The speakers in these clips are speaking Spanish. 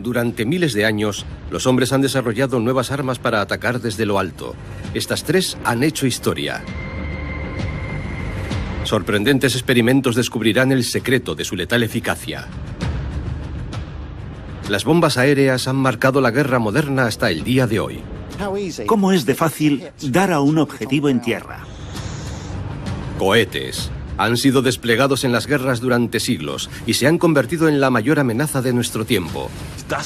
Durante miles de años, los hombres han desarrollado nuevas armas para atacar desde lo alto. Estas tres han hecho historia. Sorprendentes experimentos descubrirán el secreto de su letal eficacia. Las bombas aéreas han marcado la guerra moderna hasta el día de hoy. ¿Cómo es de fácil dar a un objetivo en tierra? Cohetes. Han sido desplegados en las guerras durante siglos y se han convertido en la mayor amenaza de nuestro tiempo.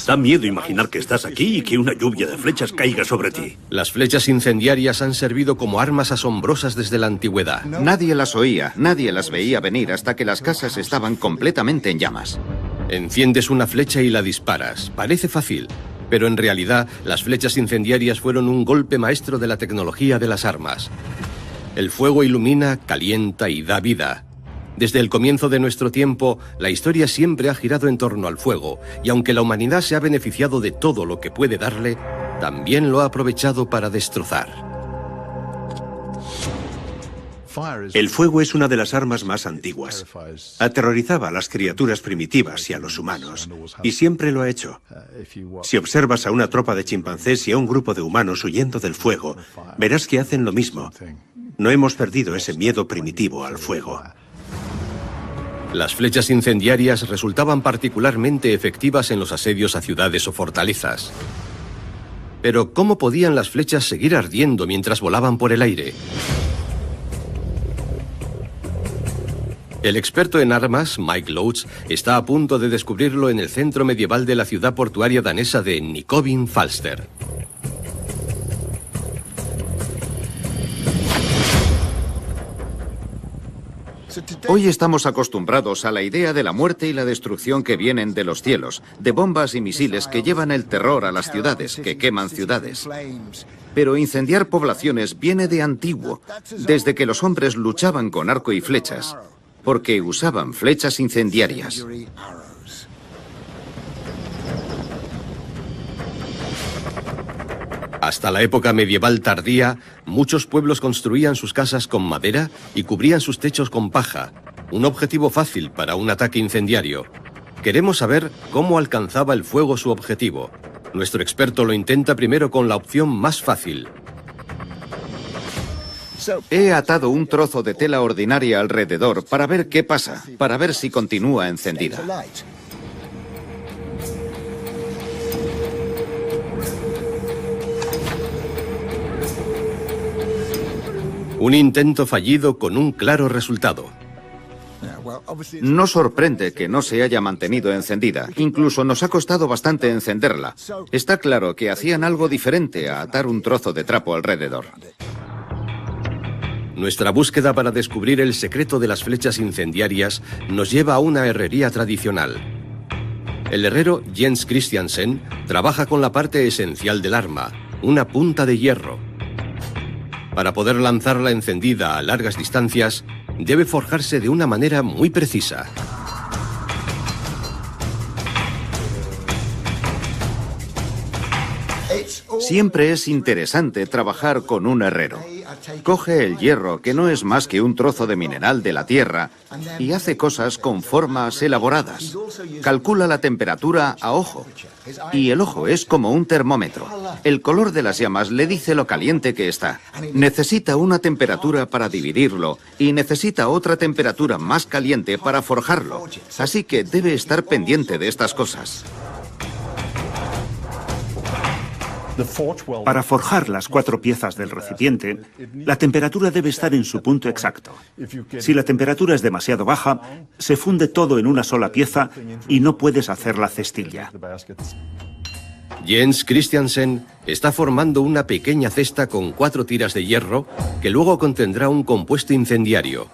Da miedo imaginar que estás aquí y que una lluvia de flechas caiga sobre ti. Las flechas incendiarias han servido como armas asombrosas desde la antigüedad. Nadie las oía, nadie las veía venir hasta que las casas estaban completamente en llamas. Enciendes una flecha y la disparas. Parece fácil, pero en realidad las flechas incendiarias fueron un golpe maestro de la tecnología de las armas. El fuego ilumina, calienta y da vida. Desde el comienzo de nuestro tiempo, la historia siempre ha girado en torno al fuego, y aunque la humanidad se ha beneficiado de todo lo que puede darle, también lo ha aprovechado para destrozar. El fuego es una de las armas más antiguas. Aterrorizaba a las criaturas primitivas y a los humanos, y siempre lo ha hecho. Si observas a una tropa de chimpancés y a un grupo de humanos huyendo del fuego, verás que hacen lo mismo. No hemos perdido ese miedo primitivo al fuego. Las flechas incendiarias resultaban particularmente efectivas en los asedios a ciudades o fortalezas. Pero ¿cómo podían las flechas seguir ardiendo mientras volaban por el aire? El experto en armas, Mike Loach, está a punto de descubrirlo en el centro medieval de la ciudad portuaria danesa de Nykøbing Falster. Hoy estamos acostumbrados a la idea de la muerte y la destrucción que vienen de los cielos, de bombas y misiles que llevan el terror a las ciudades, que queman ciudades. Pero incendiar poblaciones viene de antiguo, desde que los hombres luchaban con arco y flechas, porque usaban flechas incendiarias. Hasta la época medieval tardía, muchos pueblos construían sus casas con madera y cubrían sus techos con paja, un objetivo fácil para un ataque incendiario. Queremos saber cómo alcanzaba el fuego su objetivo. Nuestro experto lo intenta primero con la opción más fácil. He atado un trozo de tela ordinaria alrededor para ver qué pasa, para ver si continúa encendida. Un intento fallido con un claro resultado. No sorprende que no se haya mantenido encendida. Incluso nos ha costado bastante encenderla. Está claro que hacían algo diferente a atar un trozo de trapo alrededor. Nuestra búsqueda para descubrir el secreto de las flechas incendiarias nos lleva a una herrería tradicional. El herrero Jens Christiansen trabaja con la parte esencial del arma, una punta de hierro. Para poder lanzarla encendida a largas distancias, debe forjarse de una manera muy precisa. Siempre es interesante trabajar con un herrero. Coge el hierro, que no es más que un trozo de mineral de la tierra, y hace cosas con formas elaboradas. Calcula la temperatura a ojo. Y el ojo es como un termómetro. El color de las llamas le dice lo caliente que está. Necesita una temperatura para dividirlo y necesita otra temperatura más caliente para forjarlo. Así que debe estar pendiente de estas cosas. Para forjar las 4 piezas del recipiente, la temperatura debe estar en su punto exacto. Si la temperatura es demasiado baja, se funde todo en una sola pieza y no puedes hacer la cestilla. Jens Christiansen está formando una pequeña cesta con 4 tiras de hierro que luego contendrá un compuesto incendiario.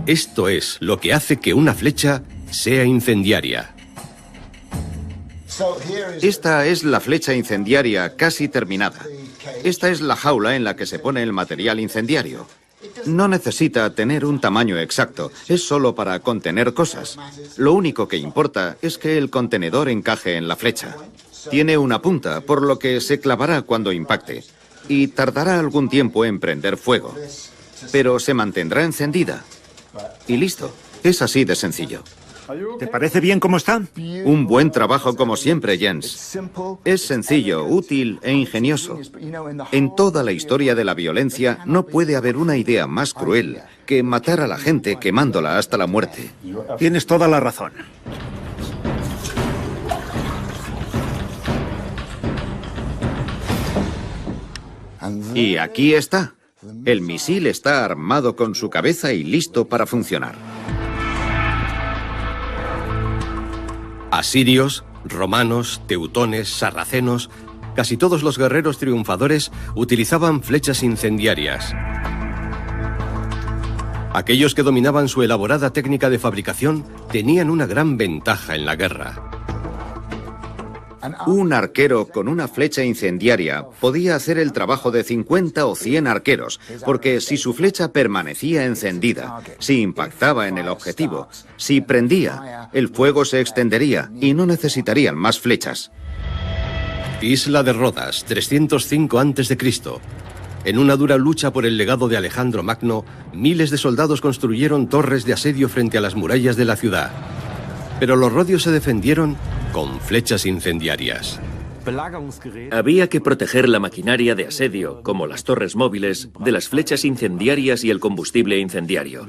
Esto es lo que hace que una flecha sea incendiaria. Esta es la flecha incendiaria casi terminada. Esta es la jaula en la que se pone el material incendiario. No necesita tener un tamaño exacto, es solo para contener cosas. Lo único que importa es que el contenedor encaje en la flecha. Tiene una punta, por lo que se clavará cuando impacte, y tardará algún tiempo en prender fuego. Pero se mantendrá encendida. Y listo, es así de sencillo. ¿Te parece bien cómo está? Un buen trabajo como siempre, Jens. Es sencillo, útil e ingenioso. En toda la historia de la violencia no puede haber una idea más cruel que matar a la gente quemándola hasta la muerte. Tienes toda la razón. Y aquí está. El misil está armado con su cabeza y listo para funcionar. Asirios, romanos, teutones, sarracenos, casi todos los guerreros triunfadores utilizaban flechas incendiarias. Aquellos que dominaban su elaborada técnica de fabricación tenían una gran ventaja en la guerra. Un arquero con una flecha incendiaria podía hacer el trabajo de 50 o 100 arqueros, porque si su flecha permanecía encendida, si impactaba en el objetivo, si prendía, el fuego se extendería y no necesitarían más flechas. Isla de Rodas, 305 a.C. En una dura lucha por el legado de Alejandro Magno, miles de soldados construyeron torres de asedio frente a las murallas de la ciudad. Pero los rodios se defendieron con flechas incendiarias. Había que proteger la maquinaria de asedio, como las torres móviles, de las flechas incendiarias y el combustible incendiario.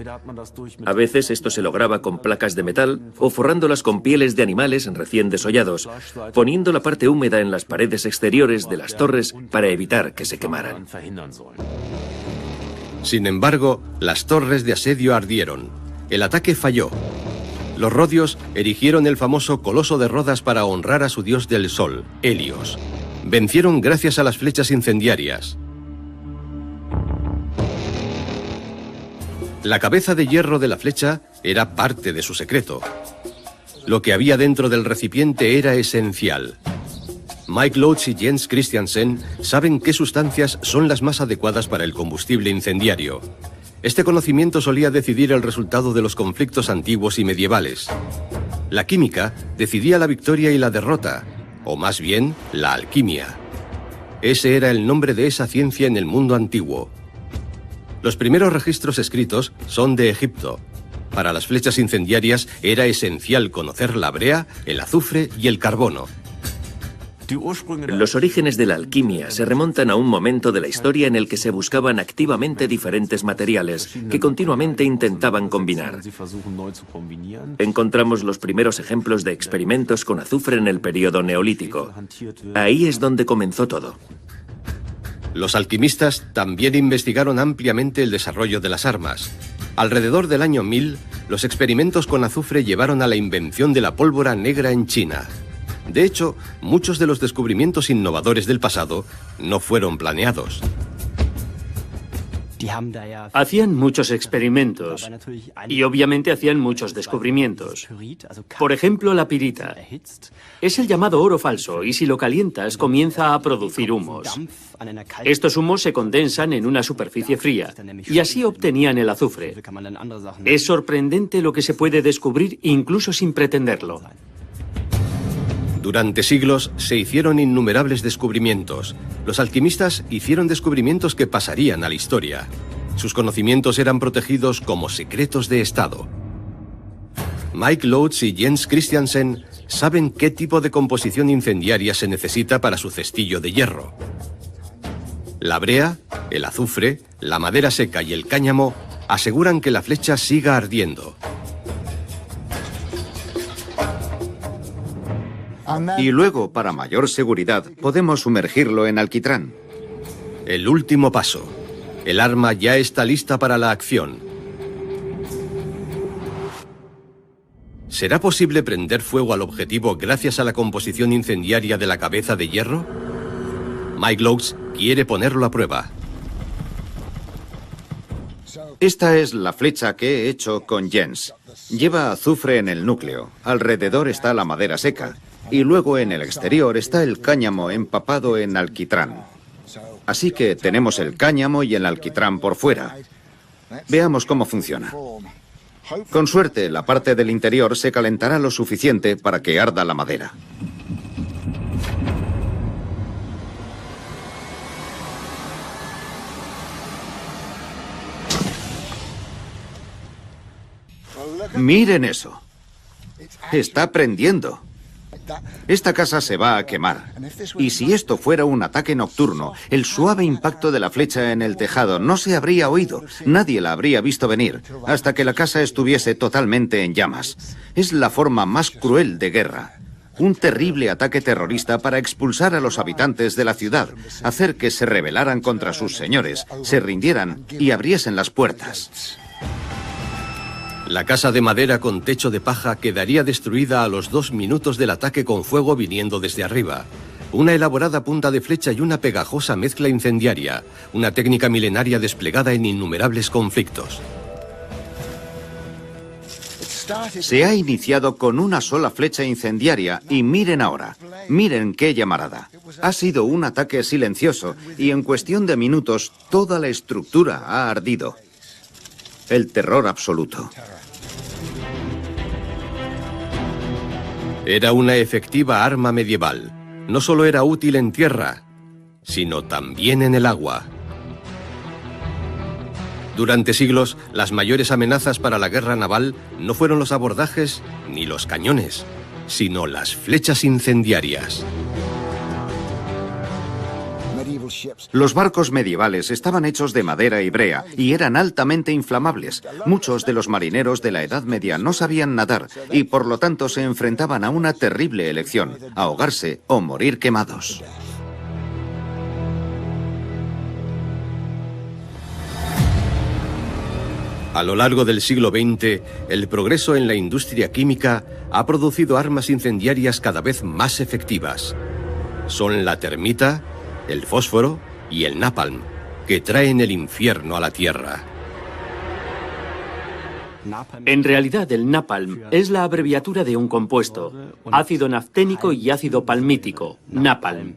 A veces esto se lograba con placas de metal o forrándolas con pieles de animales recién desollados, poniendo la parte húmeda en las paredes exteriores de las torres para evitar que se quemaran. Sin embargo, las torres de asedio ardieron. El ataque falló. Los rodios erigieron el famoso Coloso de Rodas para honrar a su dios del sol, Helios. Vencieron gracias a las flechas incendiarias. La cabeza de hierro de la flecha era parte de su secreto. Lo que había dentro del recipiente era esencial. Mike Loach y Jens Christiansen saben qué sustancias son las más adecuadas para el combustible incendiario. Este conocimiento solía decidir el resultado de los conflictos antiguos y medievales. La química decidía la victoria y la derrota, o más bien, la alquimia. Ese era el nombre de esa ciencia en el mundo antiguo. Los primeros registros escritos son de Egipto. Para las flechas incendiarias era esencial conocer la brea, el azufre y el carbono. Los orígenes de la alquimia se remontan a un momento de la historia en el que se buscaban activamente diferentes materiales que continuamente intentaban combinar. Encontramos los primeros ejemplos de experimentos con azufre en el período neolítico. Ahí es donde comenzó todo. Los alquimistas también investigaron ampliamente el desarrollo de las armas. Alrededor del año 1000, los experimentos con azufre llevaron a la invención de la pólvora negra en China. De hecho, muchos de los descubrimientos innovadores del pasado no fueron planeados. Hacían muchos experimentos y obviamente hacían muchos descubrimientos. Por ejemplo, la pirita. Es el llamado oro falso y si lo calientas comienza a producir humos. Estos humos se condensan en una superficie fría y así obtenían el azufre. Es sorprendente lo que se puede descubrir incluso sin pretenderlo. Durante siglos se hicieron innumerables descubrimientos. Los alquimistas hicieron descubrimientos que pasarían a la historia. Sus conocimientos eran protegidos como secretos de Estado. Mike Loach y Jens Christiansen saben qué tipo de composición incendiaria se necesita para su cestillo de hierro. La brea, el azufre, la madera seca y el cáñamo aseguran que la flecha siga ardiendo. Y luego, para mayor seguridad, podemos sumergirlo en alquitrán. El último paso. El arma ya está lista para la acción. ¿Será posible prender fuego al objetivo gracias a la composición incendiaria de la cabeza de hierro? Mike Loach quiere ponerlo a prueba. Esta es la flecha que he hecho con Jens. Lleva azufre en el núcleo. Alrededor está la madera seca. Y luego en el exterior está el cáñamo empapado en alquitrán. Así que tenemos el cáñamo y el alquitrán por fuera. Veamos cómo funciona. Con suerte, la parte del interior se calentará lo suficiente para que arda la madera. Miren eso. Está prendiendo. Esta casa se va a quemar. Y si esto fuera un ataque nocturno, el suave impacto de la flecha en el tejado no se habría oído. Nadie la habría visto venir, hasta que la casa estuviese totalmente en llamas. Es la forma más cruel de guerra. Un terrible ataque terrorista para expulsar a los habitantes de la ciudad, hacer que se rebelaran contra sus señores, se rindieran y abriesen las puertas. La casa de madera con techo de paja quedaría destruida a los 2 minutos del ataque con fuego viniendo desde arriba. Una elaborada punta de flecha y una pegajosa mezcla incendiaria, una técnica milenaria desplegada en innumerables conflictos. Se ha iniciado con una sola flecha incendiaria y miren ahora, miren qué llamarada. Ha sido un ataque silencioso y en cuestión de minutos toda la estructura ha ardido. El terror absoluto. Era una efectiva arma medieval. No solo era útil en tierra, sino también en el agua. Durante siglos, las mayores amenazas para la guerra naval no fueron los abordajes ni los cañones, sino las flechas incendiarias. Los barcos medievales estaban hechos de madera y brea y eran altamente inflamables. Muchos de los marineros de la Edad Media no sabían nadar y por lo tanto se enfrentaban a una terrible elección: ahogarse o morir quemados. A lo largo del siglo XX, el progreso en la industria química ha producido armas incendiarias cada vez más efectivas. Son la termita, el fósforo y el napalm, que traen el infierno a la tierra. En realidad, el napalm es la abreviatura de un compuesto: ácido nafténico y ácido palmítico, napalm.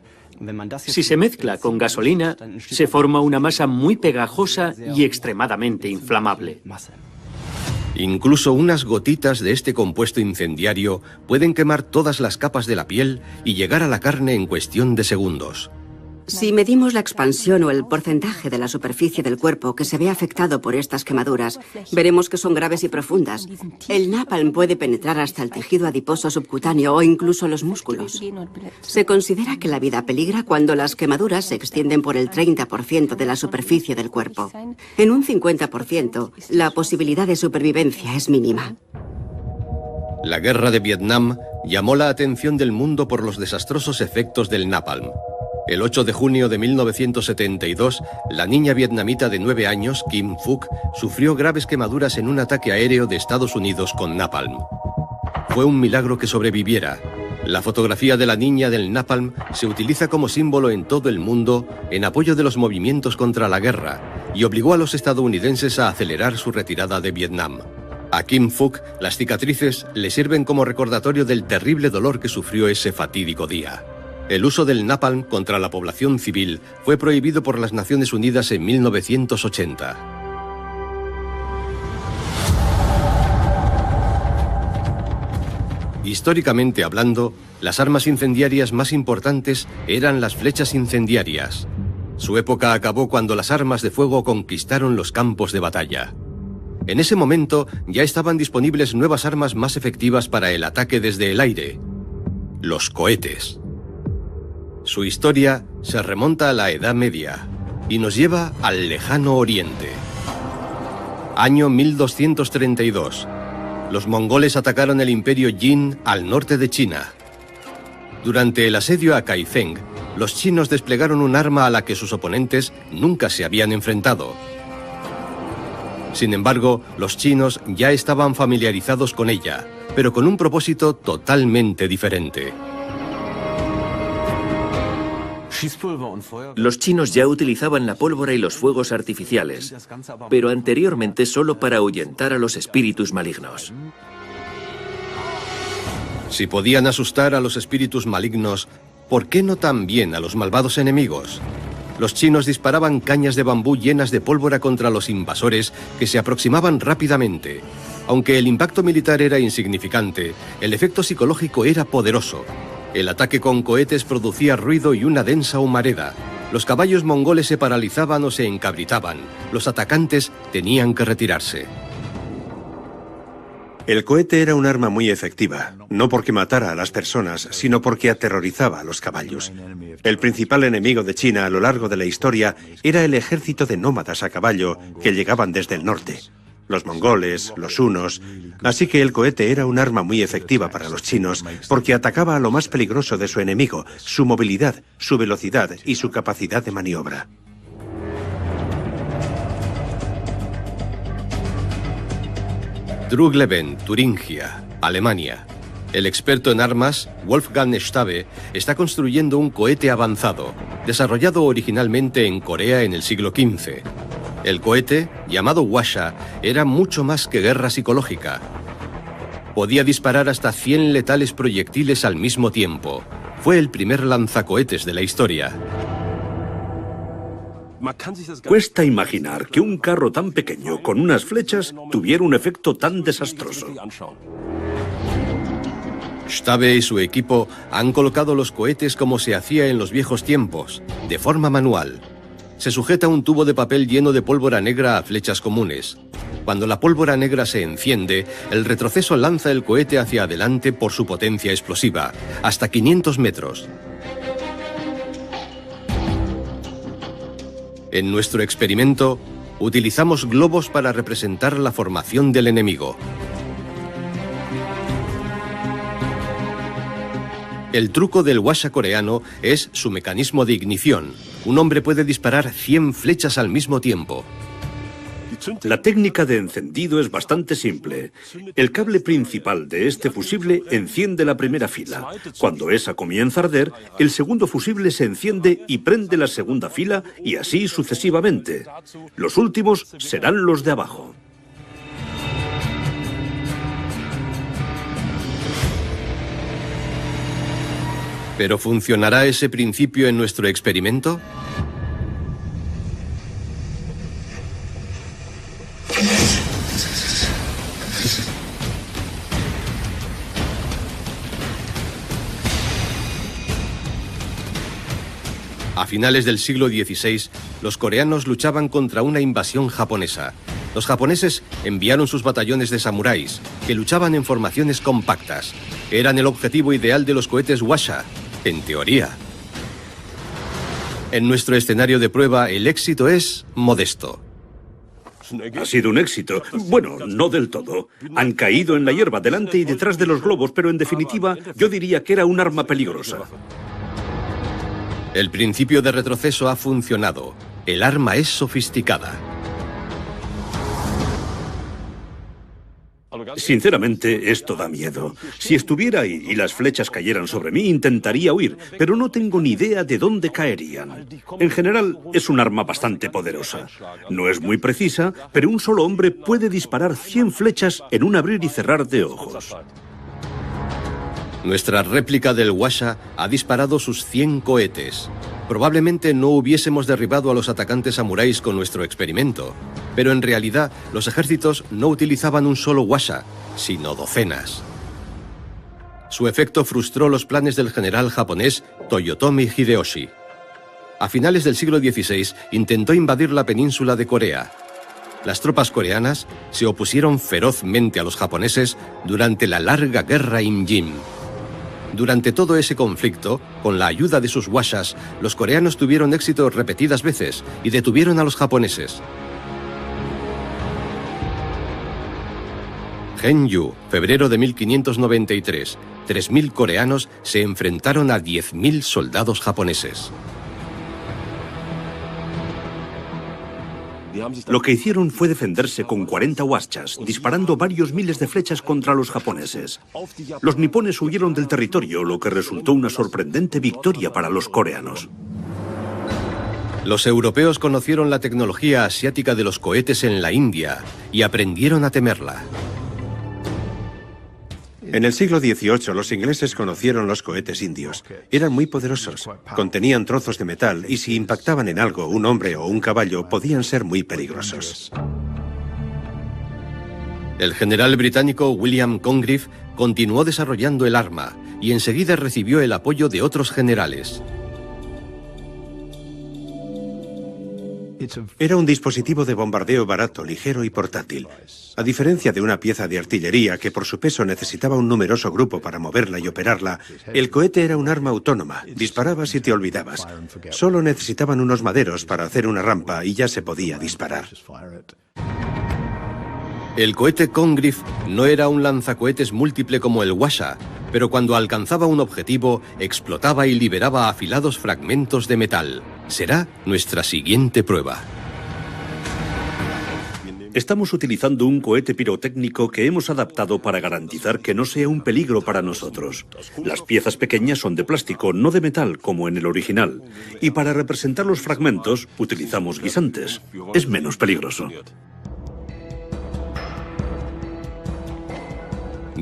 Si se mezcla con gasolina, se forma una masa muy pegajosa y extremadamente inflamable. Incluso unas gotitas de este compuesto incendiario pueden quemar todas las capas de la piel y llegar a la carne en cuestión de segundos. Si medimos la expansión o el porcentaje de la superficie del cuerpo que se ve afectado por estas quemaduras, veremos que son graves y profundas. El napalm puede penetrar hasta el tejido adiposo subcutáneo o incluso los músculos. Se considera que la vida peligra cuando las quemaduras se extienden por el 30% de la superficie del cuerpo. En un 50%, la posibilidad de supervivencia es mínima. La guerra de Vietnam llamó la atención del mundo por los desastrosos efectos del napalm. El 8 de junio de 1972, la niña vietnamita de 9 años, Kim Phuc, sufrió graves quemaduras en un ataque aéreo de Estados Unidos con napalm. Fue un milagro que sobreviviera. La fotografía de la niña del napalm se utiliza como símbolo en todo el mundo en apoyo de los movimientos contra la guerra y obligó a los estadounidenses a acelerar su retirada de Vietnam. A Kim Phuc, las cicatrices le sirven como recordatorio del terrible dolor que sufrió ese fatídico día. El uso del napalm contra la población civil fue prohibido por las Naciones Unidas en 1980. Históricamente hablando, las armas incendiarias más importantes eran las flechas incendiarias. Su época acabó cuando las armas de fuego conquistaron los campos de batalla. En ese momento ya estaban disponibles nuevas armas más efectivas para el ataque desde el aire: los cohetes. Su historia se remonta a la Edad Media y nos lleva al lejano Oriente. Año 1232. Los mongoles atacaron el imperio Jin al norte de China. Durante el asedio a Kaifeng, los chinos desplegaron un arma a la que sus oponentes nunca se habían enfrentado. Sin embargo, los chinos ya estaban familiarizados con ella, pero con un propósito totalmente diferente. Los chinos ya utilizaban la pólvora y los fuegos artificiales, pero anteriormente solo para ahuyentar a los espíritus malignos. Si podían asustar a los espíritus malignos, ¿por qué no también a los malvados enemigos? Los chinos disparaban cañas de bambú llenas de pólvora contra los invasores que se aproximaban rápidamente. Aunque el impacto militar era insignificante, el efecto psicológico era poderoso. El ataque con cohetes producía ruido y una densa humareda. Los caballos mongoles se paralizaban o se encabritaban. Los atacantes tenían que retirarse. El cohete era un arma muy efectiva, no porque matara a las personas, sino porque aterrorizaba a los caballos. El principal enemigo de China a lo largo de la historia era el ejército de nómadas a caballo que llegaban desde el norte. Los mongoles, los hunos. Así que el cohete era un arma muy efectiva para los chinos porque atacaba a lo más peligroso de su enemigo, su movilidad, su velocidad y su capacidad de maniobra. Trugleven, Turingia, Alemania. El experto en armas, Wolfgang Stabe, está construyendo un cohete avanzado, desarrollado originalmente en Corea en el siglo XV. El cohete, llamado Hwasha, era mucho más que guerra psicológica. Podía disparar hasta 100 letales proyectiles al mismo tiempo. Fue el primer lanzacohetes de la historia. Cuesta imaginar que un carro tan pequeño con unas flechas tuviera un efecto tan desastroso. Stabe y su equipo han colocado los cohetes como se hacía en los viejos tiempos, de forma manual. Se sujeta un tubo de papel lleno de pólvora negra a flechas comunes. Cuando la pólvora negra se enciende, el retroceso lanza el cohete hacia adelante por su potencia explosiva, hasta 500 metros. En nuestro experimento, utilizamos globos para representar la formación del enemigo. El truco del Hwasha coreano es su mecanismo de ignición. Un hombre puede disparar 100 flechas al mismo tiempo. La técnica de encendido es bastante simple. El cable principal de este fusible enciende la primera fila. Cuando esa comienza a arder, el segundo fusible se enciende y prende la segunda fila y así sucesivamente. Los últimos serán los de abajo. ¿Pero funcionará ese principio en nuestro experimento? A finales del siglo XVI, los coreanos luchaban contra una invasión japonesa. Los japoneses enviaron sus batallones de samuráis, que luchaban en formaciones compactas. Eran el objetivo ideal de los cohetes Hwasha, en teoría. En nuestro escenario de prueba, el éxito es modesto. Ha sido un éxito. Bueno, no del todo. Han caído en la hierba delante y detrás de los globos, pero en definitiva, yo diría que era un arma peligrosa. El principio de retroceso ha funcionado. El arma es sofisticada. Sinceramente, esto da miedo. Si estuviera ahí y las flechas cayeran sobre mí, intentaría huir, pero no tengo ni idea de dónde caerían. En general, es un arma bastante poderosa. No es muy precisa, pero un solo hombre puede disparar 100 flechas en un abrir y cerrar de ojos. Nuestra réplica del Hwasha ha disparado sus 100 cohetes. Probablemente no hubiésemos derribado a los atacantes samuráis con nuestro experimento, pero en realidad los ejércitos no utilizaban un solo Hwasha, sino docenas. Su efecto frustró los planes del general japonés Toyotomi Hideyoshi. A finales del siglo XVI intentó invadir la península de Corea. Las tropas coreanas se opusieron ferozmente a los japoneses durante la larga guerra Imjin. Durante todo ese conflicto, con la ayuda de sus Hwashas, los coreanos tuvieron éxito repetidas veces y detuvieron a los japoneses. Henyu, febrero de 1593. 3.000 coreanos se enfrentaron a 10.000 soldados japoneses. Lo que hicieron fue defenderse con 40 Hwashas, disparando varios miles de flechas contra los japoneses. Los nipones huyeron del territorio, lo que resultó una sorprendente victoria para los coreanos. Los europeos conocieron la tecnología asiática de los cohetes en la India y aprendieron a temerla. En el siglo XVIII los ingleses conocieron los cohetes indios. Eran muy poderosos, contenían trozos de metal y si impactaban en algo, un hombre o un caballo, podían ser muy peligrosos. El general británico William Congreve continuó desarrollando el arma y enseguida recibió el apoyo de otros generales. Era un dispositivo de bombardeo barato, ligero y portátil. A diferencia de una pieza de artillería que por su peso necesitaba un numeroso grupo para moverla y operarla, el cohete era un arma autónoma. Disparabas y te olvidabas. Solo necesitaban unos maderos para hacer una rampa y ya se podía disparar. El cohete Congreve no era un lanzacohetes múltiple como el Washa, pero cuando alcanzaba un objetivo, explotaba y liberaba afilados fragmentos de metal. Será nuestra siguiente prueba. Estamos utilizando un cohete pirotécnico que hemos adaptado para garantizar que no sea un peligro para nosotros. Las piezas pequeñas son de plástico, no de metal, como en el original. Y para representar los fragmentos, utilizamos guisantes. Es menos peligroso.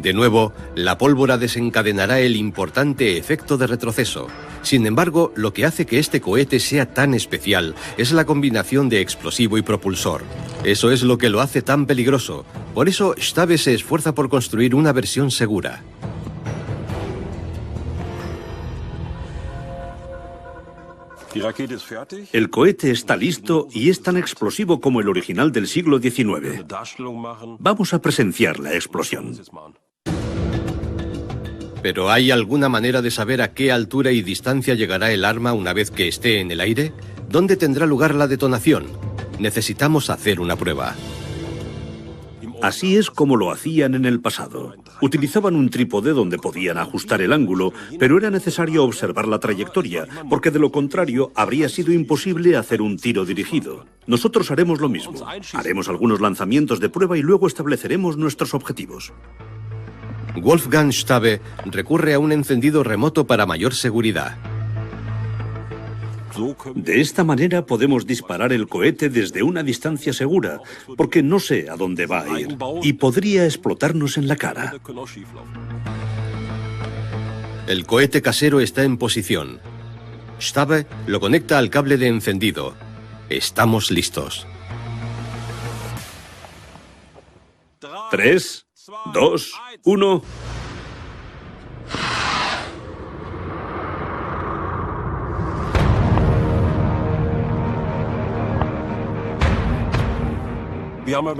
De nuevo, la pólvora desencadenará el importante efecto de retroceso. Sin embargo, lo que hace que este cohete sea tan especial es la combinación de explosivo y propulsor. Eso es lo que lo hace tan peligroso. Por eso, Stabe se esfuerza por construir una versión segura. El cohete está listo y es tan explosivo como el original del siglo XIX. Vamos a presenciar la explosión. ¿Pero hay alguna manera de saber a qué altura y distancia llegará el arma una vez que esté en el aire? ¿Dónde tendrá lugar la detonación? Necesitamos hacer una prueba. Así es como lo hacían en el pasado. Utilizaban un trípode donde podían ajustar el ángulo, pero era necesario observar la trayectoria, porque de lo contrario habría sido imposible hacer un tiro dirigido. Nosotros haremos lo mismo. Haremos algunos lanzamientos de prueba y luego estableceremos nuestros objetivos. Wolfgang Stabe recurre a un encendido remoto para mayor seguridad. De esta manera podemos disparar el cohete desde una distancia segura, porque no sé a dónde va a ir, y podría explotarnos en la cara. El cohete casero está en posición. Stabe lo conecta al cable de encendido. Estamos listos. 3, 2, 1...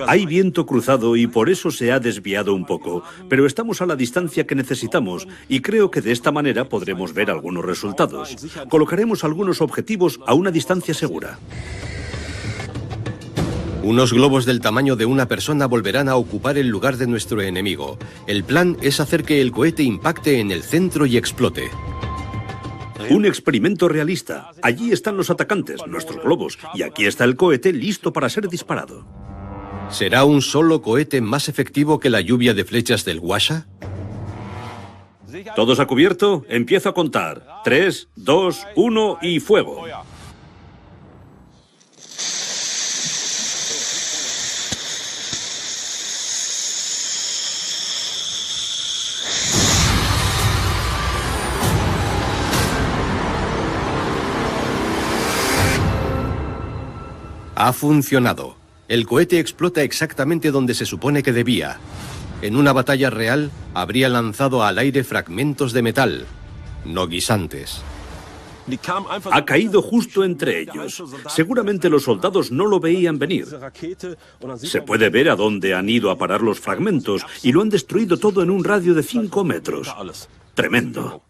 Hay viento cruzado y por eso se ha desviado un poco, pero estamos a la distancia que necesitamos y creo que de esta manera podremos ver algunos resultados. Colocaremos algunos objetivos a una distancia segura. Unos globos del tamaño de una persona volverán a ocupar el lugar de nuestro enemigo. El plan es hacer que el cohete impacte en el centro y explote. Un experimento realista. Allí están los atacantes, nuestros globos, y aquí está el cohete listo para ser disparado. ¿Será un solo cohete más efectivo que la lluvia de flechas del Washa? ¿Todos a cubierto? Empiezo a contar. 3, 2, 1 y fuego. Ha funcionado. El cohete explota exactamente donde se supone que debía. En una batalla real, habría lanzado al aire fragmentos de metal, no guisantes. Ha caído justo entre ellos. Seguramente los soldados no lo veían venir. Se puede ver a dónde han ido a parar los fragmentos y lo han destruido todo en un radio de 5 metros. Tremendo.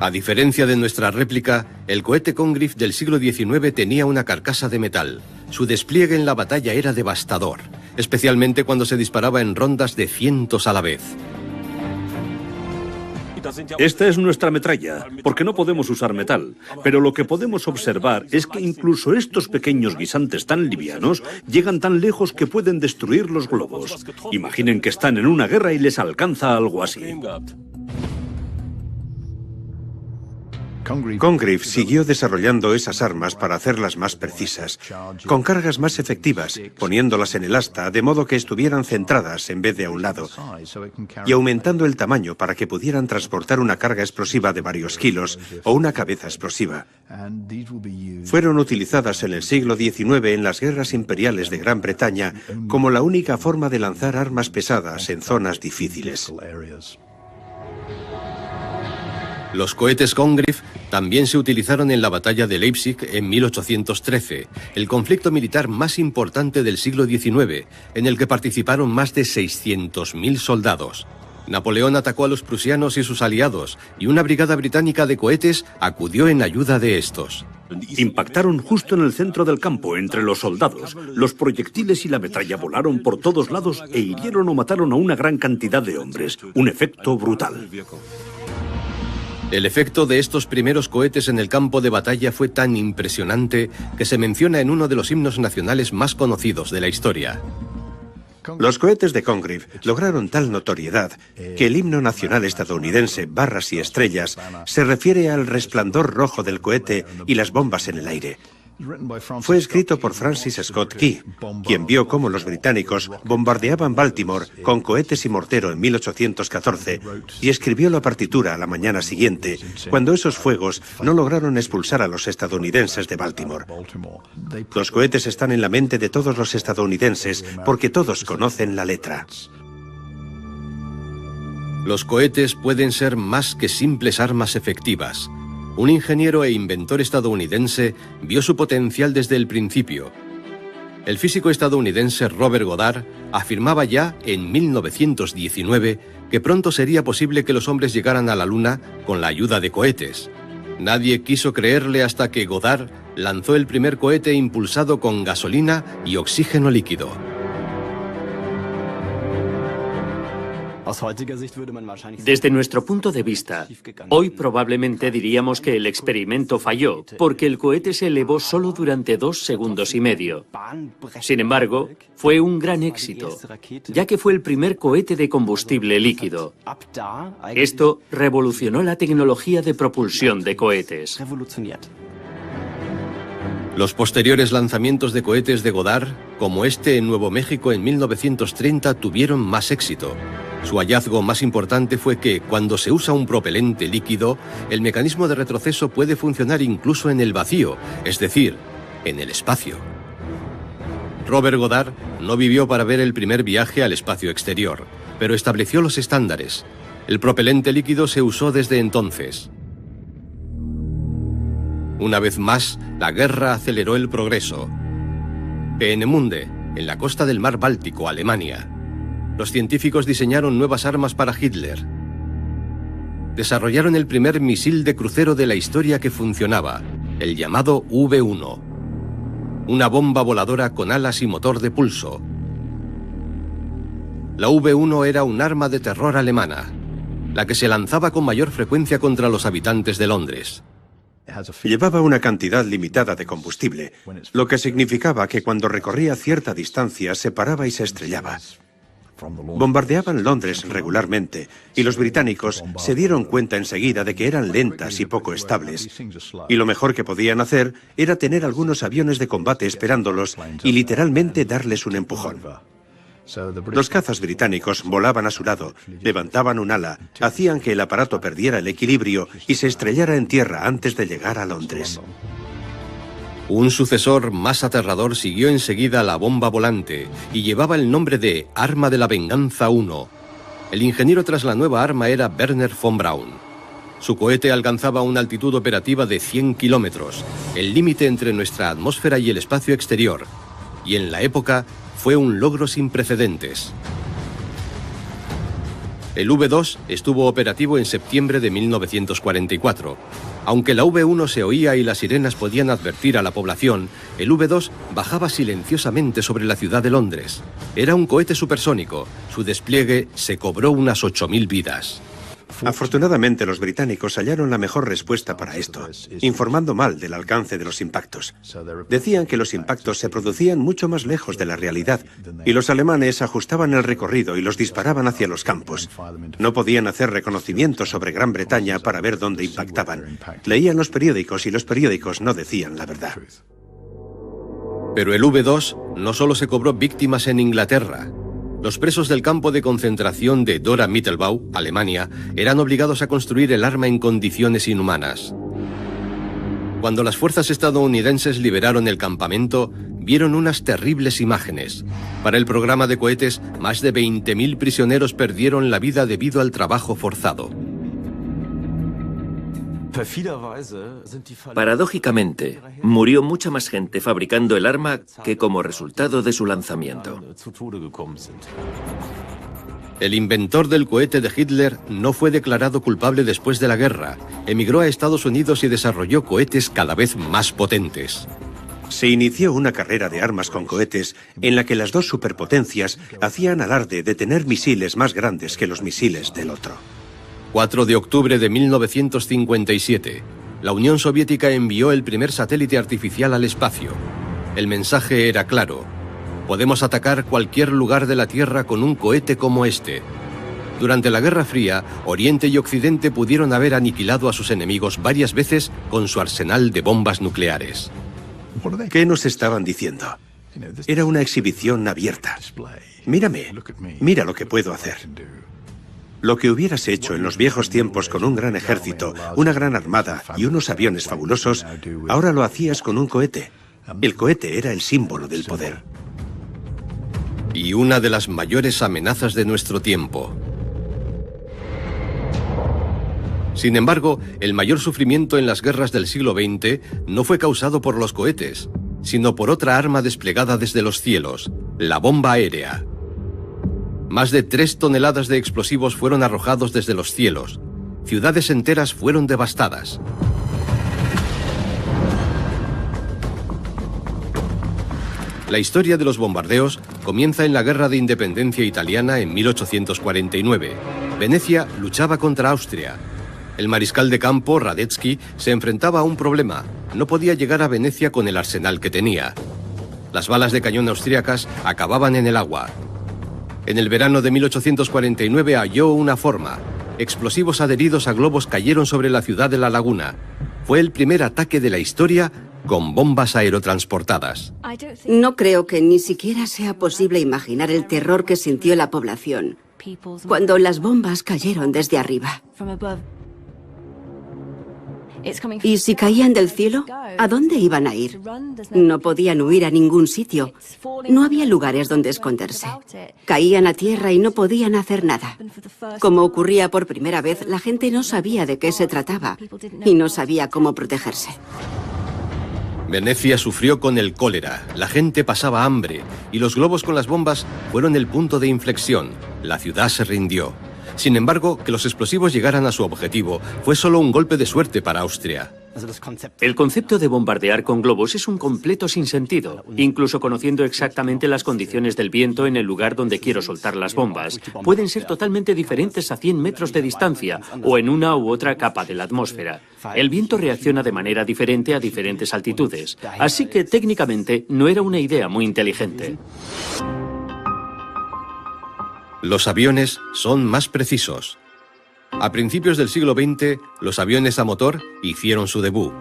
A diferencia de nuestra réplica, el cohete Congreve del siglo XIX tenía una carcasa de metal. Su despliegue en la batalla era devastador, especialmente cuando se disparaba en rondas de cientos a la vez. Esta es nuestra metralla, porque no podemos usar metal. Pero lo que podemos observar es que incluso estos pequeños guisantes tan livianos llegan tan lejos que pueden destruir los globos. Imaginen que están en una guerra y les alcanza algo así. Congreve siguió desarrollando esas armas para hacerlas más precisas, con cargas más efectivas, poniéndolas en el asta de modo que estuvieran centradas en vez de a un lado, y aumentando el tamaño para que pudieran transportar una carga explosiva de varios kilos o una cabeza explosiva. Fueron utilizadas en el siglo XIX en las guerras imperiales de Gran Bretaña como la única forma de lanzar armas pesadas en zonas difíciles. Los cohetes Congreve también se utilizaron en la batalla de Leipzig en 1813, el conflicto militar más importante del siglo XIX, en el que participaron más de 600.000 soldados. Napoleón atacó a los prusianos y sus aliados, y una brigada británica de cohetes acudió en ayuda de estos. Impactaron justo en el centro del campo, entre los soldados. Los proyectiles y la metralla volaron por todos lados e hirieron o mataron a una gran cantidad de hombres. Un efecto brutal. El efecto de estos primeros cohetes en el campo de batalla fue tan impresionante que se menciona en uno de los himnos nacionales más conocidos de la historia. Los cohetes de Congreve lograron tal notoriedad que el himno nacional estadounidense, Barras y Estrellas, se refiere al resplandor rojo del cohete y las bombas en el aire. Fue escrito por Francis Scott Key, quien vio cómo los británicos bombardeaban Baltimore con cohetes y mortero en 1814 y escribió la partitura a la mañana siguiente, cuando esos fuegos no lograron expulsar a los estadounidenses de Baltimore. Los cohetes están en la mente de todos los estadounidenses porque todos conocen la letra. Los cohetes pueden ser más que simples armas efectivas. Un ingeniero e inventor estadounidense vio su potencial desde el principio. El físico estadounidense Robert Goddard afirmaba ya en 1919 que pronto sería posible que los hombres llegaran a la Luna con la ayuda de cohetes. Nadie quiso creerle hasta que Goddard lanzó el primer cohete impulsado con gasolina y oxígeno líquido. Desde nuestro punto de vista, hoy probablemente diríamos que el experimento falló, porque el cohete se elevó solo durante 2 segundos y medio. Sin embargo, fue un gran éxito, ya que fue el primer cohete de combustible líquido. Esto revolucionó la tecnología de propulsión de cohetes. Los posteriores lanzamientos de cohetes de Goddard, como este en Nuevo México en 1930, tuvieron más éxito. Su hallazgo más importante fue que, cuando se usa un propelente líquido, el mecanismo de retroceso puede funcionar incluso en el vacío, es decir, en el espacio. Robert Goddard no vivió para ver el primer viaje al espacio exterior, pero estableció los estándares. El propelente líquido se usó desde entonces. Una vez más, la guerra aceleró el progreso. Peenemünde, en la costa del mar Báltico, Alemania. Los científicos diseñaron nuevas armas para Hitler. Desarrollaron el primer misil de crucero de la historia que funcionaba, el llamado V-1. Una bomba voladora con alas y motor de pulso. La V-1 era un arma de terror alemana, la que se lanzaba con mayor frecuencia contra los habitantes de Londres. Llevaba una cantidad limitada de combustible, lo que significaba que cuando recorría cierta distancia se paraba y se estrellaba. Bombardeaban Londres regularmente y los británicos se dieron cuenta enseguida de que eran lentas y poco estables. Y lo mejor que podían hacer era tener algunos aviones de combate esperándolos y literalmente darles un empujón. Los cazas británicos volaban a su lado, levantaban un ala, hacían que el aparato perdiera el equilibrio y se estrellara en tierra antes de llegar a Londres. Un sucesor más aterrador siguió enseguida la bomba volante y llevaba el nombre de Arma de la Venganza 1. El ingeniero tras la nueva arma era Wernher von Braun. Su cohete alcanzaba una altitud operativa de 100 kilómetros, el límite entre nuestra atmósfera y el espacio exterior, y en la época fue un logro sin precedentes. El V-2 estuvo operativo en septiembre de 1944. Aunque la V-1 se oía y las sirenas podían advertir a la población, el V-2 bajaba silenciosamente sobre la ciudad de Londres. Era un cohete supersónico. Su despliegue se cobró unas 8.000 vidas. Afortunadamente, los británicos hallaron la mejor respuesta para esto, informando mal del alcance de los impactos. Decían que los impactos se producían mucho más lejos de la realidad, y los alemanes ajustaban el recorrido y los disparaban hacia los campos. No podían hacer reconocimientos sobre Gran Bretaña para ver dónde impactaban. Leían los periódicos y los periódicos no decían la verdad. Pero el V-2 no solo se cobró víctimas en Inglaterra. Los presos del campo de concentración de Dora Mittelbau, Alemania, eran obligados a construir el arma en condiciones inhumanas. Cuando las fuerzas estadounidenses liberaron el campamento, vieron unas terribles imágenes. Para el programa de cohetes, más de 20.000 prisioneros perdieron la vida debido al trabajo forzado. Paradójicamente, murió mucha más gente fabricando el arma que como resultado de su lanzamiento. El inventor del cohete de Hitler no fue declarado culpable después de la guerra. Emigró a Estados Unidos y desarrolló cohetes cada vez más potentes. Se inició una carrera de armas con cohetes en la que las dos superpotencias hacían alarde de tener misiles más grandes que los misiles del otro. 4 de octubre de 1957. La Unión Soviética envió el primer satélite artificial al espacio. El mensaje era claro: podemos atacar cualquier lugar de la Tierra con un cohete como este. Durante la Guerra Fría, Oriente y Occidente pudieron haber aniquilado a sus enemigos varias veces con su arsenal de bombas nucleares. ¿Qué nos estaban diciendo? Era una exhibición abierta. Mírame, mira lo que puedo hacer. Lo que hubieras hecho en los viejos tiempos con un gran ejército, una gran armada y unos aviones fabulosos, ahora lo hacías con un cohete. El cohete era el símbolo del poder. Y una de las mayores amenazas de nuestro tiempo. Sin embargo, el mayor sufrimiento en las guerras del siglo XX no fue causado por los cohetes, sino por otra arma desplegada desde los cielos, la bomba aérea. Más de 3 toneladas de explosivos fueron arrojados desde los cielos. Ciudades enteras fueron devastadas. La historia de los bombardeos comienza en la Guerra de Independencia Italiana en 1849. Venecia luchaba contra Austria. El mariscal de campo, Radetzky, se enfrentaba a un problema. No podía llegar a Venecia con el arsenal que tenía. Las balas de cañón austríacas acababan en el agua. En el verano de 1849 halló una forma. Explosivos adheridos a globos cayeron sobre la ciudad de La Laguna. Fue el primer ataque de la historia con bombas aerotransportadas. No creo que ni siquiera sea posible imaginar el terror que sintió la población cuando las bombas cayeron desde arriba. ¿Y si caían del cielo? ¿A dónde iban a ir? No podían huir a ningún sitio. No había lugares donde esconderse. Caían a tierra y no podían hacer nada. Como ocurría por primera vez, la gente no sabía de qué se trataba y no sabía cómo protegerse. Venecia sufrió con el cólera, la gente pasaba hambre y los globos con las bombas fueron el punto de inflexión. La ciudad se rindió. Sin embargo, que los explosivos llegaran a su objetivo fue solo un golpe de suerte para Austria. El concepto de bombardear con globos es un completo sinsentido. Incluso conociendo exactamente las condiciones del viento en el lugar donde quiero soltar las bombas, pueden ser totalmente diferentes a 100 metros de distancia o en una u otra capa de la atmósfera. El viento reacciona de manera diferente a diferentes altitudes, así que técnicamente no era una idea muy inteligente. Los aviones son más precisos. A principios del siglo XX, los aviones a motor hicieron su debut.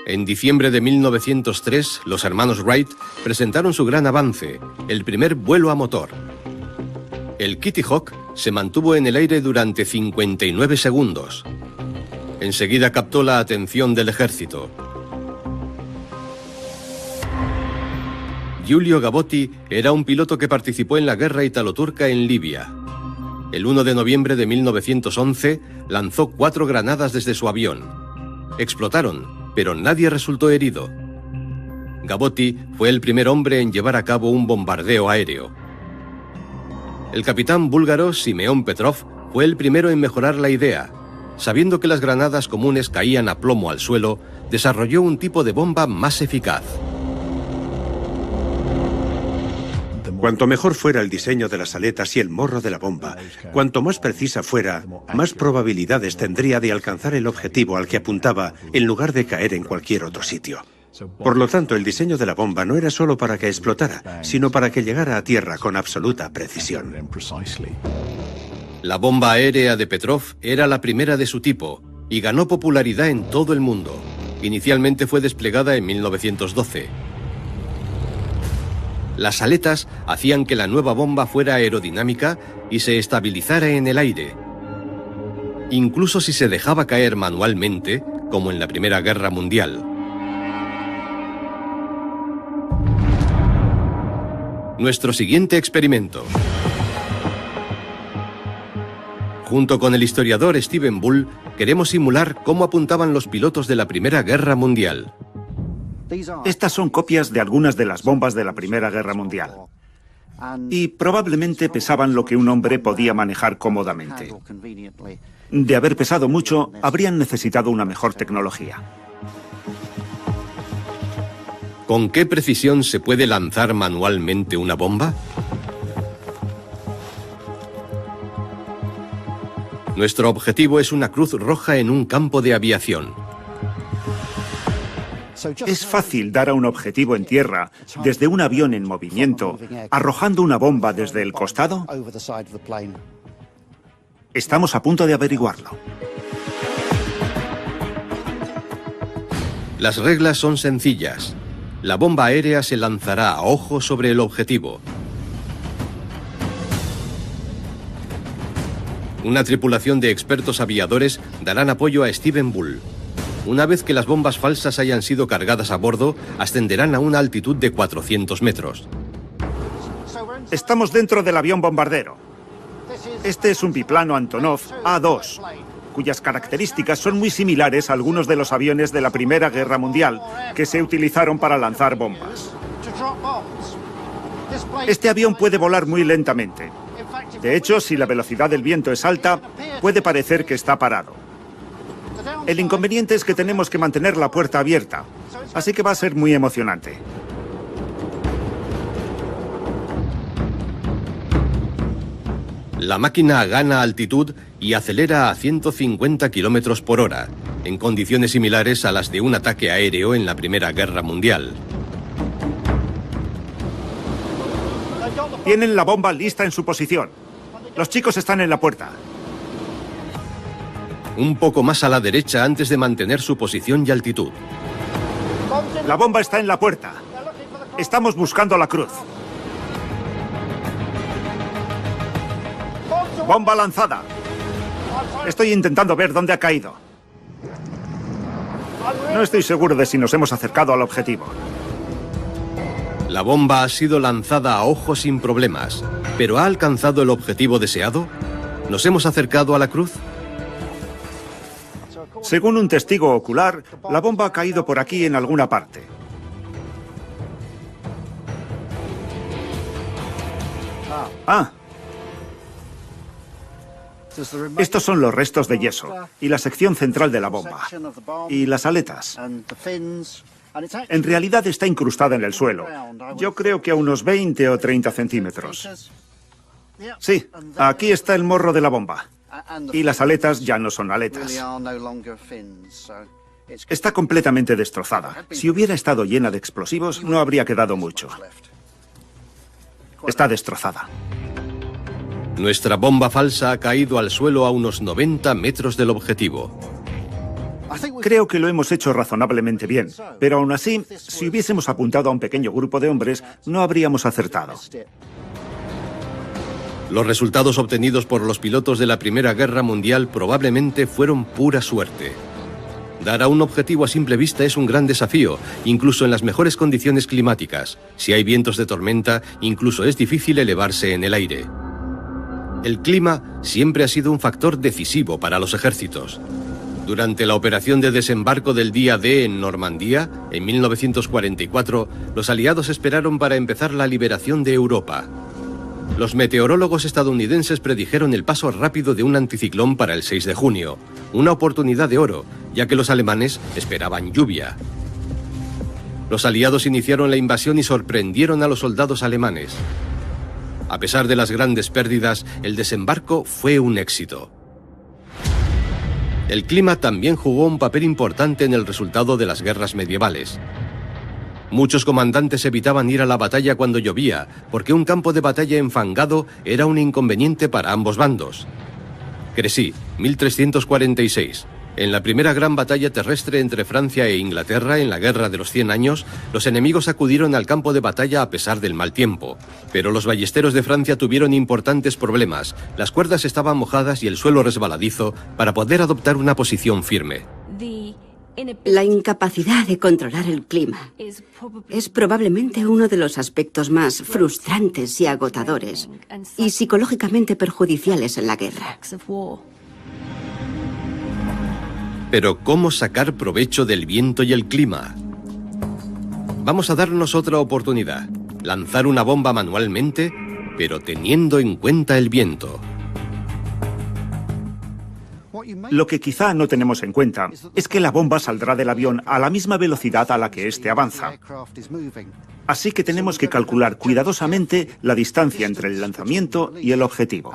En diciembre de 1903, los hermanos Wright presentaron su gran avance, el primer vuelo a motor. El Kitty Hawk se mantuvo en el aire durante 59 segundos. Enseguida captó la atención del ejército. Giulio Gavotti era un piloto que participó en la guerra italo-turca en Libia. El 1 de noviembre de 1911 lanzó 4 granadas desde su avión. Explotaron, pero nadie resultó herido. Gavotti fue el primer hombre en llevar a cabo un bombardeo aéreo. El capitán búlgaro Simeón Petrov fue el primero en mejorar la idea. Sabiendo que las granadas comunes caían a plomo al suelo, desarrolló un tipo de bomba más eficaz. Cuanto mejor fuera el diseño de las aletas y el morro de la bomba, cuanto más precisa fuera, más probabilidades tendría de alcanzar el objetivo al que apuntaba en lugar de caer en cualquier otro sitio. Por lo tanto, el diseño de la bomba no era solo para que explotara, sino para que llegara a tierra con absoluta precisión. La bomba aérea de Petrov era la primera de su tipo y ganó popularidad en todo el mundo. Inicialmente fue desplegada en 1912. Las aletas hacían que la nueva bomba fuera aerodinámica y se estabilizara en el aire. Incluso si se dejaba caer manualmente, como en la Primera Guerra Mundial. Nuestro siguiente experimento. Junto con el historiador Stephen Bull, queremos simular cómo apuntaban los pilotos de la Primera Guerra Mundial. Estas son copias de algunas de las bombas de la Primera Guerra Mundial. Y probablemente pesaban lo que un hombre podía manejar cómodamente. De haber pesado mucho, habrían necesitado una mejor tecnología. ¿Con qué precisión se puede lanzar manualmente una bomba? Nuestro objetivo es una cruz roja en un campo de aviación. Es fácil dar a un objetivo en tierra desde un avión en movimiento, arrojando una bomba desde el costado. Estamos a punto de averiguarlo. Las reglas son sencillas. La bomba aérea se lanzará a ojo sobre el objetivo. Una tripulación de expertos aviadores darán apoyo a Stephen Bull. Una vez que las bombas falsas hayan sido cargadas a bordo, ascenderán a una altitud de 400 metros. Estamos dentro del avión bombardero. Este es un biplano Antonov A-2, cuyas características son muy similares a algunos de los aviones de la Primera Guerra Mundial que se utilizaron para lanzar bombas. Este avión puede volar muy lentamente. De hecho, si la velocidad del viento es alta, puede parecer que está parado. El inconveniente es que tenemos que mantener la puerta abierta, así que va a ser muy emocionante. La máquina gana altitud y acelera a 150 km por hora, en condiciones similares a las de un ataque aéreo en la Primera Guerra Mundial. Tienen la bomba lista en su posición. Los chicos están en la puerta. Un poco más a la derecha antes de mantener su posición y altitud. La bomba está en la puerta. Estamos buscando la cruz. Bomba lanzada. Estoy intentando ver dónde ha caído. No estoy seguro de si nos hemos acercado al objetivo. La bomba ha sido lanzada a ojo sin problemas, pero ¿ha alcanzado el objetivo deseado? ¿Nos hemos acercado a la cruz? Según un testigo ocular, la bomba ha caído por aquí en alguna parte. Estos son los restos de yeso y la sección central de la bomba. Y las aletas. En realidad está incrustada en el suelo. Yo creo que a unos 20 o 30 centímetros. Sí, aquí está el morro de la bomba. Y las aletas ya no son aletas. Está completamente destrozada. Si hubiera estado llena de explosivos, no habría quedado mucho. Está destrozada. Nuestra bomba falsa ha caído al suelo a unos 90 metros del objetivo. Creo que lo hemos hecho razonablemente bien, pero aún así, si hubiésemos apuntado a un pequeño grupo de hombres, no habríamos acertado. Los resultados obtenidos por los pilotos de la Primera Guerra Mundial probablemente fueron pura suerte. Dar a un objetivo a simple vista es un gran desafío, incluso en las mejores condiciones climáticas. Si hay vientos de tormenta, incluso es difícil elevarse en el aire. El clima siempre ha sido un factor decisivo para los ejércitos. Durante la operación de desembarco del día D en Normandía, en 1944, los aliados esperaron para empezar la liberación de Europa. Los meteorólogos estadounidenses predijeron el paso rápido de un anticiclón para el 6 de junio, una oportunidad de oro, ya que los alemanes esperaban lluvia. Los aliados iniciaron la invasión y sorprendieron a los soldados alemanes. A pesar de las grandes pérdidas, el desembarco fue un éxito. El clima también jugó un papel importante en el resultado de las guerras medievales. Muchos comandantes evitaban ir a la batalla cuando llovía, porque un campo de batalla enfangado era un inconveniente para ambos bandos. Crecy, 1346. En la primera gran batalla terrestre entre Francia e Inglaterra en la Guerra de los 100 Años, los enemigos acudieron al campo de batalla a pesar del mal tiempo. Pero los ballesteros de Francia tuvieron importantes problemas. Las cuerdas estaban mojadas y el suelo resbaladizo para poder adoptar una posición firme. La incapacidad de controlar el clima es probablemente uno de los aspectos más frustrantes y agotadores y psicológicamente perjudiciales en la guerra. Pero ¿cómo sacar provecho del viento y el clima? Vamos a darnos otra oportunidad. Lanzar una bomba manualmente, pero teniendo en cuenta el viento. Lo que quizá no tenemos en cuenta es que la bomba saldrá del avión a la misma velocidad a la que éste avanza. Así que tenemos que calcular cuidadosamente la distancia entre el lanzamiento y el objetivo.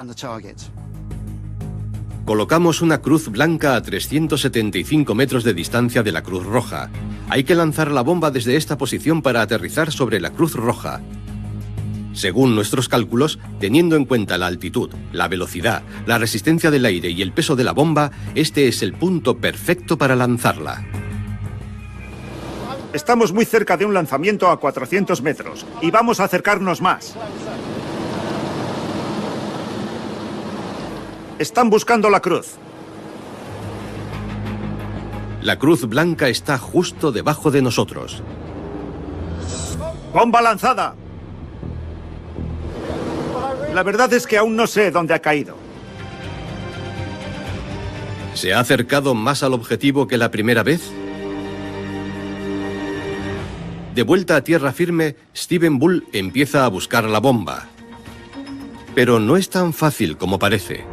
Colocamos una cruz blanca a 375 metros de distancia de la cruz roja. Hay que lanzar la bomba desde esta posición para aterrizar sobre la cruz roja. Según nuestros cálculos, teniendo en cuenta la altitud, la velocidad, la resistencia del aire y el peso de la bomba, este es el punto perfecto para lanzarla. Estamos muy cerca de un lanzamiento a 400 metros y vamos a acercarnos más. Están buscando la cruz. La cruz blanca está justo debajo de nosotros. ¡Bomba lanzada! La verdad es que aún no sé dónde ha caído. ¿Se ha acercado más al objetivo que la primera vez? De vuelta a tierra firme, Steven Bull empieza a buscar la bomba. Pero no es tan fácil como parece.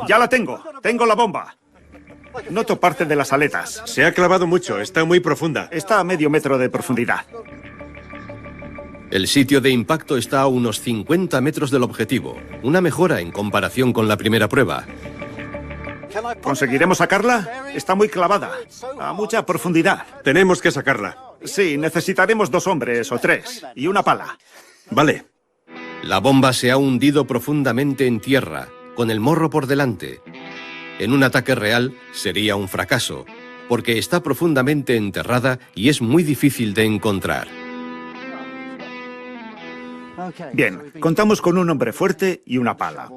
¡Ya la tengo! ¡Tengo la bomba! Noto parte de las aletas. Se ha clavado mucho, está muy profunda. Está a medio metro de profundidad. El sitio de impacto está a unos 50 metros del objetivo, una mejora en comparación con la primera prueba. ¿Conseguiremos sacarla? Está muy clavada, a mucha profundidad. Tenemos que sacarla. Sí, necesitaremos 2 hombres o 3 y una pala. Vale. La bomba se ha hundido profundamente en tierra, con el morro por delante. En un ataque real sería un fracaso, porque está profundamente enterrada y es muy difícil de encontrar. Bien, contamos con un hombre fuerte y una pala.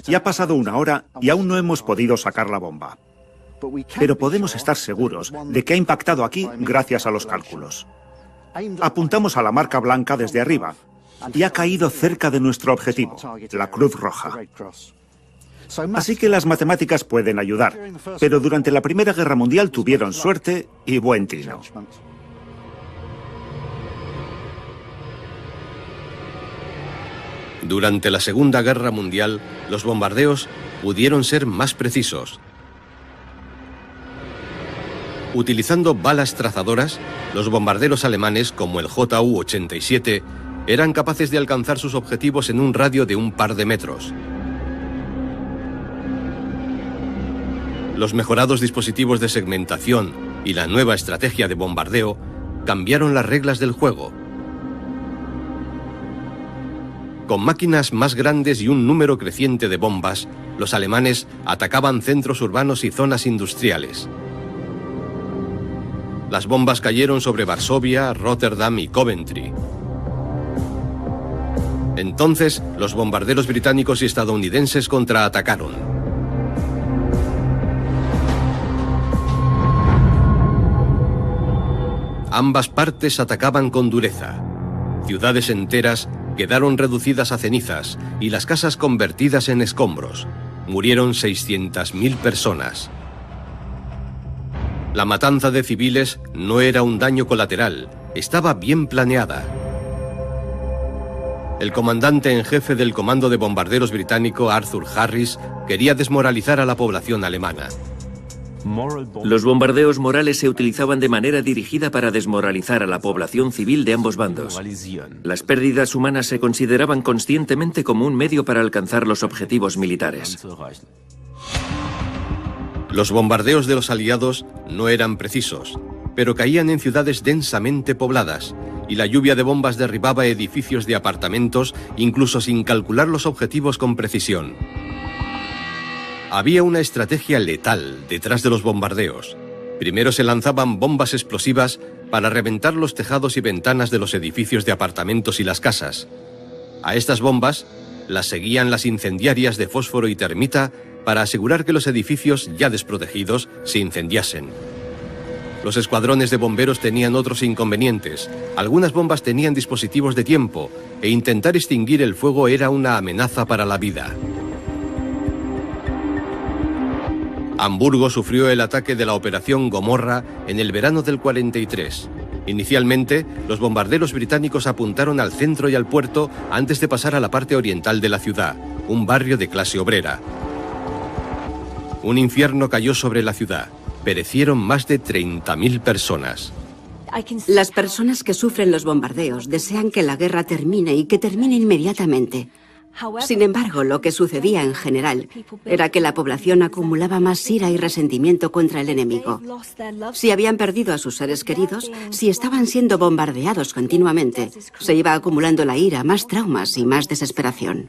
Ya ha pasado 1 hora y aún no hemos podido sacar la bomba. Pero podemos estar seguros de que ha impactado aquí gracias a los cálculos. Apuntamos a la marca blanca desde arriba y ha caído cerca de nuestro objetivo, la cruz roja. Así que las matemáticas pueden ayudar, pero durante la Primera Guerra Mundial tuvieron suerte y buen tino. Durante la Segunda Guerra Mundial, los bombardeos pudieron ser más precisos. Utilizando balas trazadoras, los bombarderos alemanes, como el Ju-87, eran capaces de alcanzar sus objetivos en un radio de un par de metros. Los mejorados dispositivos de segmentación y la nueva estrategia de bombardeo cambiaron las reglas del juego. Con máquinas más grandes y un número creciente de bombas, los alemanes atacaban centros urbanos y zonas industriales. Las bombas cayeron sobre Varsovia, Rotterdam y Coventry. Entonces, los bombarderos británicos y estadounidenses contraatacaron. Ambas partes atacaban con dureza. Ciudades enteras quedaron reducidas a cenizas y las casas convertidas en escombros. Murieron 600.000 personas. La matanza de civiles no era un daño colateral, estaba bien planeada. El comandante en jefe del Comando de Bombarderos británico, Arthur Harris, quería desmoralizar a la población alemana. Los bombardeos morales se utilizaban de manera dirigida para desmoralizar a la población civil de ambos bandos. Las pérdidas humanas se consideraban conscientemente como un medio para alcanzar los objetivos militares. Los bombardeos de los aliados no eran precisos, pero caían en ciudades densamente pobladas, y la lluvia de bombas derribaba edificios de apartamentos, incluso sin calcular los objetivos con precisión. Había una estrategia letal detrás de los bombardeos. Primero se lanzaban bombas explosivas para reventar los tejados y ventanas de los edificios de apartamentos y las casas. A estas bombas las seguían las incendiarias de fósforo y termita para asegurar que los edificios ya desprotegidos se incendiasen. Los escuadrones de bomberos tenían otros inconvenientes. Algunas bombas tenían dispositivos de tiempo e intentar extinguir el fuego era una amenaza para la vida. Hamburgo sufrió el ataque de la Operación Gomorra en el verano del 43. Inicialmente, los bombarderos británicos apuntaron al centro y al puerto antes de pasar a la parte oriental de la ciudad, un barrio de clase obrera. Un infierno cayó sobre la ciudad. Perecieron más de 30.000 personas. Las personas que sufren los bombardeos desean que la guerra termine y que termine inmediatamente. Sin embargo, lo que sucedía en general era que la población acumulaba más ira y resentimiento contra el enemigo. Si habían perdido a sus seres queridos, si estaban siendo bombardeados continuamente, se iba acumulando la ira, más traumas y más desesperación.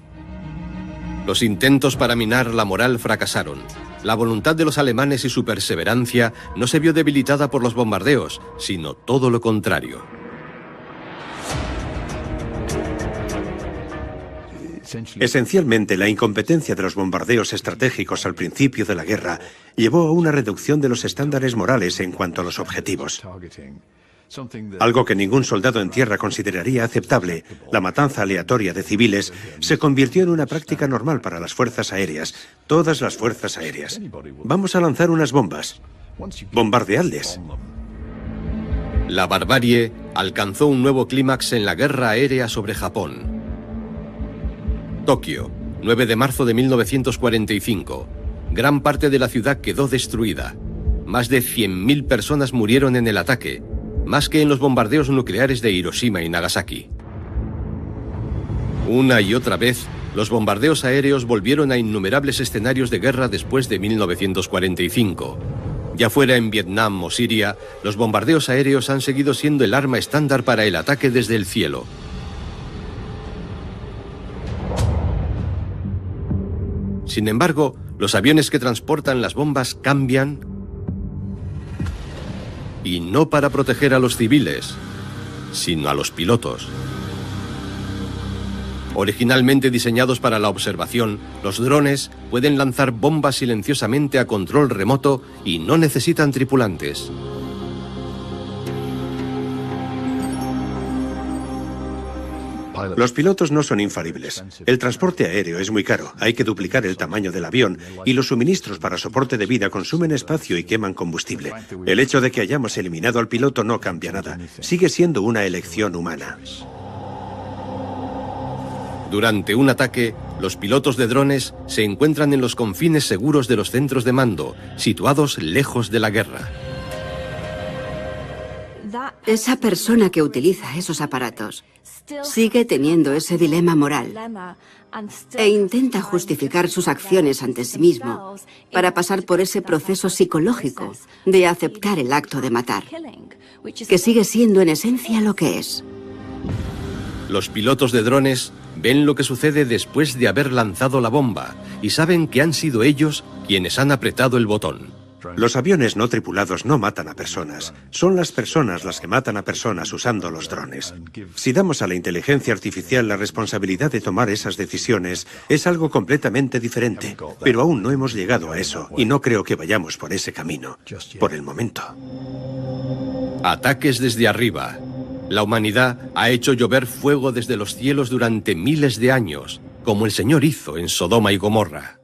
Los intentos para minar la moral fracasaron. La voluntad de los alemanes y su perseverancia no se vio debilitada por los bombardeos, sino todo lo contrario. Esencialmente, la incompetencia de los bombardeos estratégicos al principio de la guerra llevó a una reducción de los estándares morales en cuanto a los objetivos. Algo que ningún soldado en tierra consideraría aceptable, la matanza aleatoria de civiles, se convirtió en una práctica normal para las fuerzas aéreas, todas las fuerzas aéreas. Vamos a lanzar unas bombas. Bombardeadles. La barbarie alcanzó un nuevo clímax en la guerra aérea sobre Japón. Tokio, 9 de marzo de 1945. Gran parte de la ciudad quedó destruida. Más de 100.000 personas murieron en el ataque, más que en los bombardeos nucleares de Hiroshima y Nagasaki. Una y otra vez, los bombardeos aéreos volvieron a innumerables escenarios de guerra después de 1945. Ya fuera en Vietnam o Siria, los bombardeos aéreos han seguido siendo el arma estándar para el ataque desde el cielo. Sin embargo, los aviones que transportan las bombas cambian, y no para proteger a los civiles, sino a los pilotos. Originalmente diseñados para la observación, los drones pueden lanzar bombas silenciosamente a control remoto y no necesitan tripulantes. Los pilotos no son infalibles. El transporte aéreo es muy caro, hay que duplicar el tamaño del avión y los suministros para soporte de vida consumen espacio y queman combustible. El hecho de que hayamos eliminado al piloto no cambia nada, sigue siendo una elección humana. Durante un ataque, los pilotos de drones se encuentran en los confines seguros de los centros de mando, situados lejos de la guerra. Esa persona que utiliza esos aparatos sigue teniendo ese dilema moral e intenta justificar sus acciones ante sí mismo para pasar por ese proceso psicológico de aceptar el acto de matar, que sigue siendo en esencia lo que es. Los pilotos de drones ven lo que sucede después de haber lanzado la bomba y saben que han sido ellos quienes han apretado el botón. Los aviones no tripulados no matan a personas. Son las personas las que matan a personas usando los drones. Si damos a la inteligencia artificial la responsabilidad de tomar esas decisiones, es algo completamente diferente. Pero aún no hemos llegado a eso y no creo que vayamos por ese camino, por el momento. Ataques desde arriba. La humanidad ha hecho llover fuego desde los cielos durante miles de años, como el Señor hizo en Sodoma y Gomorra.